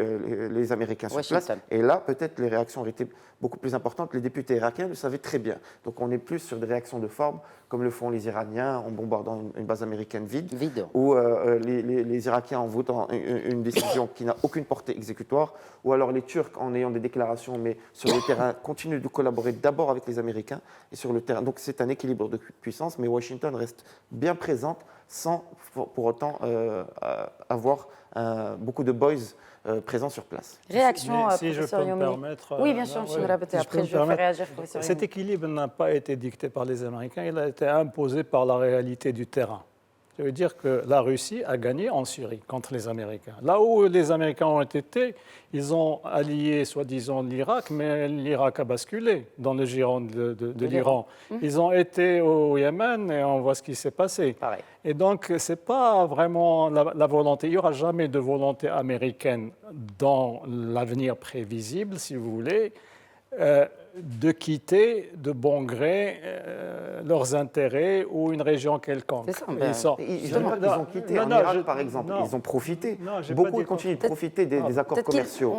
les Américains sur place. Et là, peut-être les réactions auraient été beaucoup plus importantes. Les députés irakiens le savaient très bien. Donc on est plus sur des réactions de forme, comme le font les Iraniens en bombardant une base américaine vide. Ou les Irakiens en votant une décision qui n'a aucune portée exécutoire, ou alors les Turcs en ayant des déclarations, mais sur le terrain continuent de collaborer d'abord avec les Américains et sur le terrain. Donc c'est un équilibre de puissance, mais Washington reste bien présente sans pour autant avoir beaucoup de boys présents sur place. Réaction, si je peux me permettre. Oui, bien sûr, M. Mrabeté. Après, je ferai réagir professeur Cet équilibre n'a pas été dicté par les Américains, il a été imposé par la réalité du terrain. Ça veut dire que la Russie a gagné en Syrie contre les Américains. Là où les Américains ont été, ils ont allié, soi-disant, l'Irak, mais l'Irak a basculé dans le giron de l'Iran. Ils ont été au Yémen et on voit ce qui s'est passé. Pareil. Et donc, ce n'est pas vraiment la volonté. Il n'y aura jamais de volonté américaine dans l'avenir prévisible, si vous voulez, de quitter de bon gré leurs intérêts ou une région quelconque. C'est ça, ils ont quitté en Irak, par exemple. Ils ont profité. Beaucoup continuent de profiter des accords commerciaux.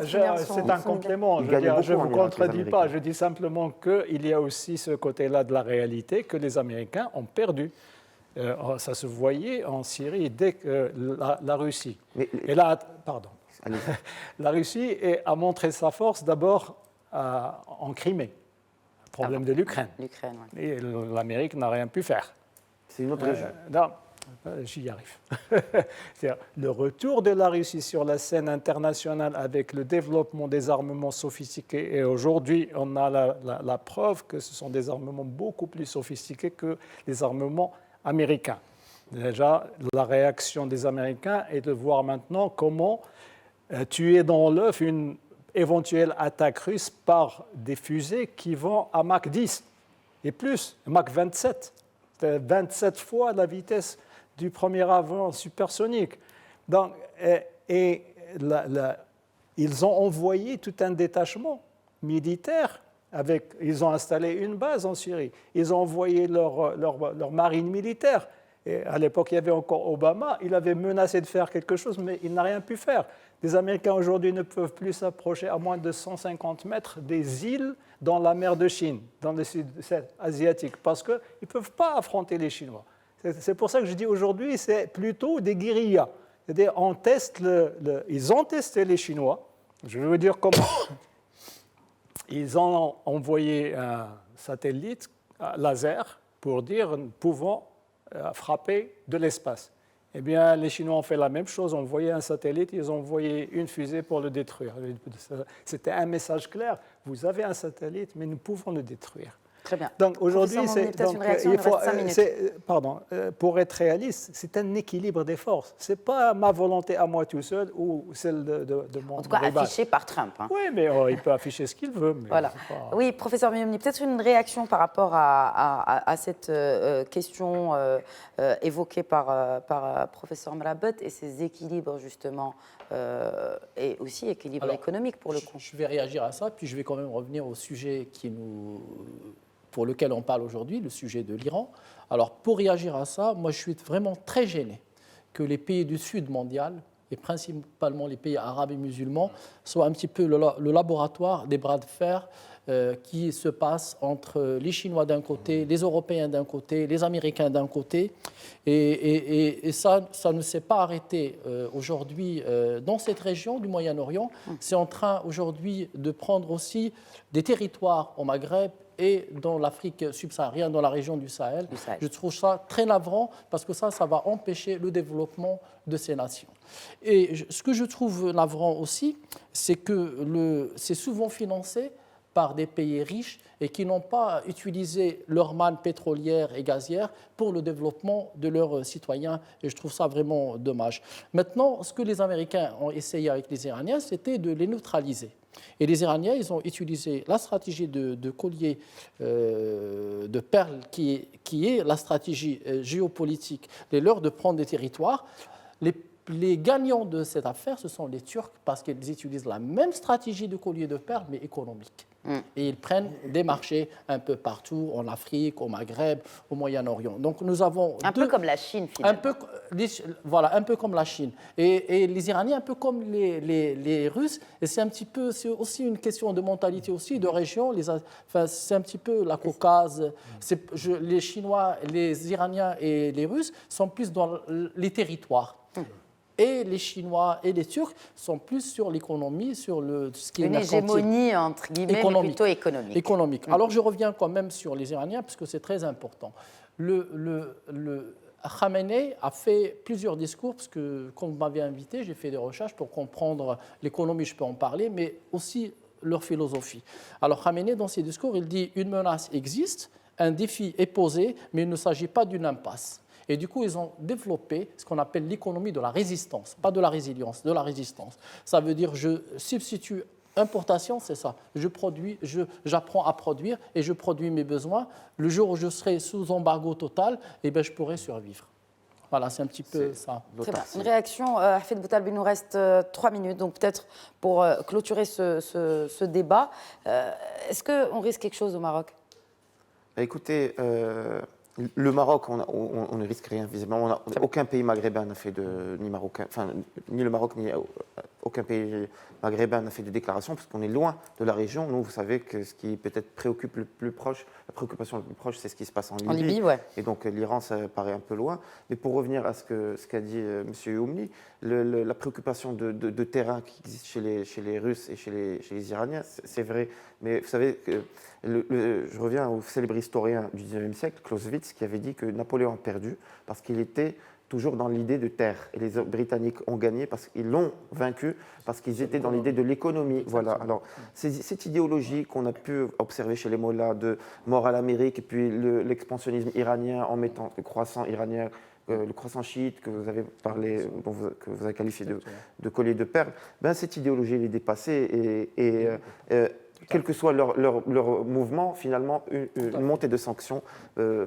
C'est un complément. Je ne vous contredis pas. Je dis simplement qu'il y a aussi ce côté-là de la réalité que les Américains ont perdu. Ça se voyait en Syrie dès que la Russie. La Russie a montré sa force d'abord en Crimée, problème de l'Ukraine. Et l'Amérique n'a rien pu faire. C'est une autre région. J'y arrive. C'est-à-dire, le retour de la Russie sur la scène internationale avec le développement des armements sophistiqués, et aujourd'hui on a la preuve que ce sont des armements beaucoup plus sophistiqués que les armements américains. Déjà, la réaction des Américains est de voir maintenant comment tuer dans l'œuf une éventuelle attaque russe par des fusées qui vont à Mach 10 et plus, Mach 27. C'est 27 fois la vitesse du premier avion supersonique. Donc, ils ont envoyé tout un détachement militaire. Ils ont installé une base en Syrie. Ils ont envoyé leur marine militaire. Et à l'époque, il y avait encore Obama. Il avait menacé de faire quelque chose, mais il n'a rien pu faire. Les Américains aujourd'hui ne peuvent plus s'approcher à moins de 150 mètres des îles dans la mer de Chine, dans le sud asiatique, parce qu'ils ne peuvent pas affronter les Chinois. C'est pour ça que je dis aujourd'hui, c'est plutôt des guérillas. C'est-à-dire, ils ont testé les Chinois. Je veux dire comment. Ils ont envoyé un satellite laser pour dire nous pouvons frapper de l'espace. Eh bien, les Chinois ont fait la même chose, ont envoyé un satellite, ils ont envoyé une fusée pour le détruire. C'était un message clair, vous avez un satellite, mais nous pouvons le détruire. Très bien. Donc aujourd'hui, Professeur Momni, peut-être une réaction, il nous reste 5 minutes. pour être réaliste, c'est un équilibre des forces. Ce n'est pas ma volonté à moi tout seul ou celle de mon En tout cas, rival. affiché par Trump. Hein. Oui, mais il peut afficher ce qu'il veut. Mais Voilà. pas... Oui, professeur Momni, peut-être une réaction par rapport à cette question évoquée par professeur Mrabet et ces équilibres, justement, et aussi équilibre économique, pour le coup. Je vais réagir à ça, puis je vais quand même revenir au sujet pour lequel on parle aujourd'hui, le sujet de l'Iran. Alors, pour réagir à ça, moi, je suis vraiment très gêné que les pays du Sud mondial, et principalement les pays arabes et musulmans, soient un petit peu le laboratoire des bras de fer qui se passent entre les Chinois d'un côté, les Européens d'un côté, les Américains d'un côté. Et ça ne s'est pas arrêté aujourd'hui dans cette région du Moyen-Orient. C'est en train aujourd'hui de prendre aussi des territoires au Maghreb et dans l'Afrique subsaharienne, dans la région du Sahel. Je trouve ça très navrant parce que ça va empêcher le développement de ces nations. Et ce que je trouve navrant aussi, c'est que c'est souvent financé par des pays riches et qui n'ont pas utilisé leur manne pétrolière et gazière pour le développement de leurs citoyens. Et je trouve ça vraiment dommage. Maintenant, ce que les Américains ont essayé avec les Iraniens, c'était de les neutraliser. Et les Iraniens, ils ont utilisé la stratégie de collier de perles qui est la stratégie géopolitique, les leurs de prendre des territoires. Les gagnants de cette affaire, ce sont les Turcs parce qu'ils utilisent la même stratégie de collier de perles, mais économique. Et ils prennent des marchés un peu partout, en Afrique, au Maghreb, au Moyen-Orient. Donc nous avons peu comme la Chine, finalement. Un peu comme la Chine. Et les Iraniens, un peu comme les Russes. Et c'est aussi une question de mentalité aussi, de région. C'est un petit peu la Caucase. Les Chinois, les Iraniens et les Russes sont plus dans les territoires. Et les Chinois et les Turcs sont plus sur l'économie, sur ce qui est une hégémonie, entre guillemets, mais plutôt économique. Alors, je reviens quand même sur les Iraniens, parce que c'est très important. Khamenei a fait plusieurs discours, parce que, quand vous m'avez invité, j'ai fait des recherches pour comprendre l'économie, je peux en parler, mais aussi leur philosophie. Alors, Khamenei, dans ses discours, il dit « Une menace existe, un défi est posé, mais il ne s'agit pas d'une impasse ». Et du coup, ils ont développé ce qu'on appelle l'économie de la résistance, pas de la résilience, de la résistance. Ça veut dire je substitue importation, c'est ça. J'apprends à produire et je produis mes besoins. Le jour où je serai sous embargo total, je pourrai survivre. Voilà, c'est un petit peu ça. Très bien. Une réaction, Hafid Boutaleb, il nous reste 3 minutes, donc peut-être pour clôturer ce débat. Est-ce qu'on risque quelque chose au Maroc ? Écoutez, le Maroc, on ne risque rien visiblement. Aucun pays maghrébin n'a fait ni le Maroc ni aucun pays maghrébin n'a fait de déclaration parce qu'on est loin de la région. Nous, vous savez que ce qui peut-être préoccupe la préoccupation la plus proche, c'est ce qui se passe en Libye. En Libye, ouais. Et donc l'Iran, ça paraît un peu loin. Mais pour revenir à ce qu'a dit M. Youmni, la préoccupation de terrain qui existe chez les Russes et chez les Iraniens, c'est vrai. Mais vous savez, je reviens au célèbre historien du XIXe siècle, Clausewitz, qui avait dit que Napoléon a perdu parce qu'il était toujours dans l'idée de terre. Et les Britanniques ont gagné parce qu'ils l'ont vaincu, parce qu'ils étaient dans l'idée de l'économie. Voilà. Alors, cette idéologie qu'on a pu observer chez les mollahs de mort à l'Amérique, et puis l'expansionnisme iranien en mettant le croissant iranien, le croissant chiite que vous avez parlé, que vous avez qualifié de collier de perles, cette idéologie elle est dépassée quel que soit leur mouvement, finalement, une montée de sanctions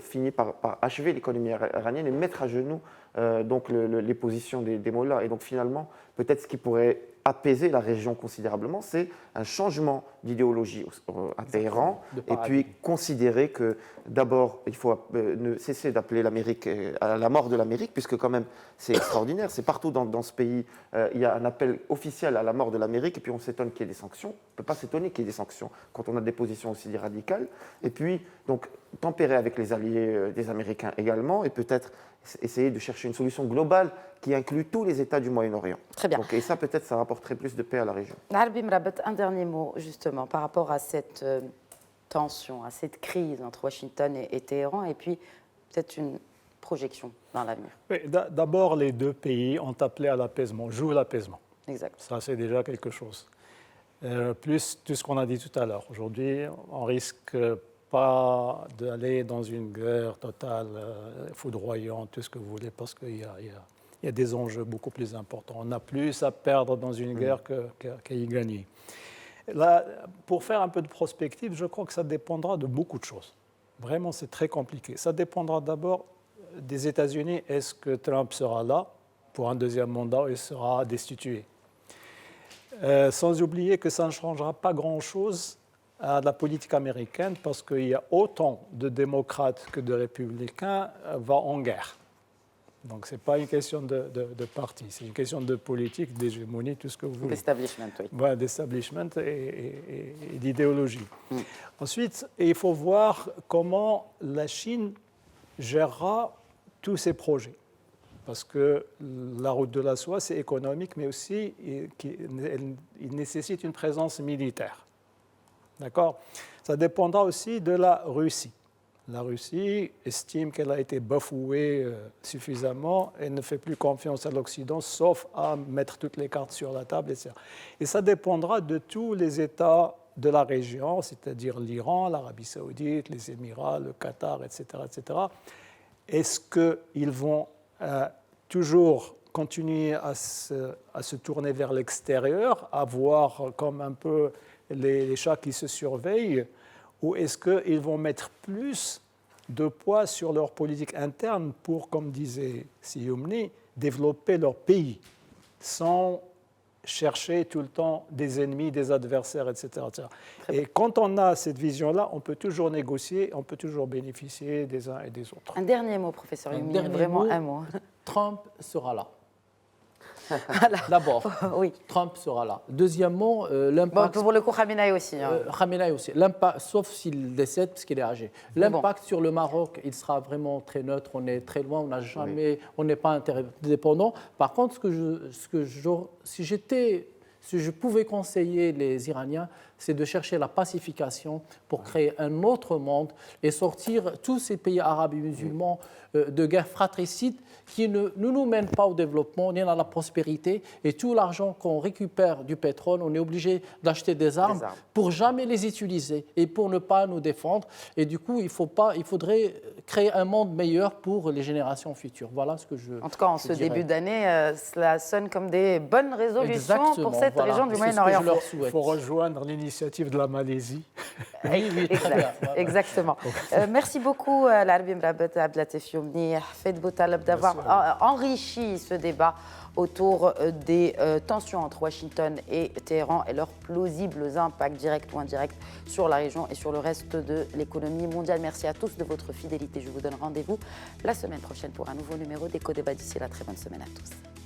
finit par achever l'économie iranienne et mettre à genoux donc les positions des mollahs. Et donc finalement, peut-être ce qui pourrait apaiser la région considérablement, c'est un changement d'idéologie à Téhéran, et puis considérer que d'abord, il faut cesser d'appeler l'Amérique à la mort de l'Amérique, puisque quand même c'est extraordinaire, c'est partout dans ce pays, il y a un appel officiel à la mort de l'Amérique, et puis on s'étonne qu'il y ait des sanctions. On ne peut pas s'étonner qu'il y ait des sanctions quand on a des positions aussi radicales. Et puis, donc, tempérer avec les alliés des Américains également, et peut-être essayer de chercher une solution globale qui inclut tous les États du Moyen-Orient. Très bien. Donc, et ça, peut-être, ça rapporterait plus de paix à la région. Arbi Mrabet, un dernier mot, justement, par rapport à cette tension, à cette crise entre Washington et Téhéran, et puis peut-être une projection dans l'avenir. Oui, d'abord, les deux pays ont appelé à l'apaisement, jouent l'apaisement. Exact. Ça, c'est déjà quelque chose. Plus tout ce qu'on a dit tout à l'heure. Aujourd'hui, on risque pas d'aller dans une guerre totale, foudroyante, tout ce que vous voulez, parce qu'il y a des enjeux beaucoup plus importants. On a plus à perdre dans une guerre qu'à y gagner. Là, pour faire un peu de prospective, je crois que ça dépendra de beaucoup de choses. Vraiment, c'est très compliqué. Ça dépendra d'abord des États-Unis. Est-ce que Trump sera là pour un deuxième mandat ou il sera destitué? Sans oublier que ça ne changera pas grand-chose à la politique américaine parce qu'il y a autant de démocrates que de républicains vont en guerre. Donc, ce n'est pas une question de parti, c'est une question de politique, d'hégémonie, tout ce que vous voulez. D'establishment, oui. Voilà, d'establishment et d'idéologie. Ensuite, il faut voir comment la Chine gérera tous ces projets. Parce que la route de la soie, c'est économique, mais aussi il nécessite une présence militaire. D'accord? Ça dépendra aussi de la Russie. La Russie estime qu'elle a été bafouée suffisamment et ne fait plus confiance à l'Occident, sauf à mettre toutes les cartes sur la table, etc. Et ça dépendra de tous les États de la région, c'est-à-dire l'Iran, l'Arabie saoudite, les Émirats, le Qatar, etc. etc. Est-ce qu'ils vont toujours continuer à se tourner vers l'extérieur, à voir comme un peu les chats qui se surveillent, ou est-ce qu'ils vont mettre plus de poids sur leur politique interne pour, comme disait Sioumni, développer leur pays sans chercher tout le temps des ennemis, des adversaires, etc. etc. Et quand on a cette vision-là, on peut toujours négocier, on peut toujours bénéficier des uns et des autres. Un dernier mot, professeur Youmi, vraiment un mot. Trump sera là. Voilà. D'abord, oui. Trump sera là. Deuxièmement, l'impact... Bon, pour le coup, Khamenei aussi. Khamenei aussi. Sauf s'il décède, parce qu'il est âgé. L'impact sur le Maroc, il sera vraiment très neutre. On est très loin, on n'est pas interdépendant. Par contre, si je pouvais conseiller les Iraniens, c'est de chercher la pacification pour créer un autre monde et sortir tous ces pays arabes et musulmans de guerres fratricides qui ne nous mènent pas au développement ni à la prospérité. Et tout l'argent qu'on récupère du pétrole, on est obligé d'acheter des armes pour jamais les utiliser et pour ne pas nous défendre. Et du coup, il faudrait créer un monde meilleur pour les générations futures. Voilà ce que je En tout cas, en ce début d'année, cela sonne comme des bonnes résolutions pour cette région du Moyen-Orient. Il faut rejoindre l'initiative de la Malaisie. Oui, très bien. Exactement. Merci beaucoup, Larbi Mrabet Abdelatif Youmni, Hafed Boutaleb, d'avoir enrichi ce débat autour des tensions entre Washington et Téhéran et leurs plausibles impacts directs ou indirects sur la région et sur le reste de l'économie mondiale. Merci à tous de votre fidélité. Je vous donne rendez-vous la semaine prochaine pour un nouveau numéro d'Éco Débat. D'ici là, très bonne semaine à tous.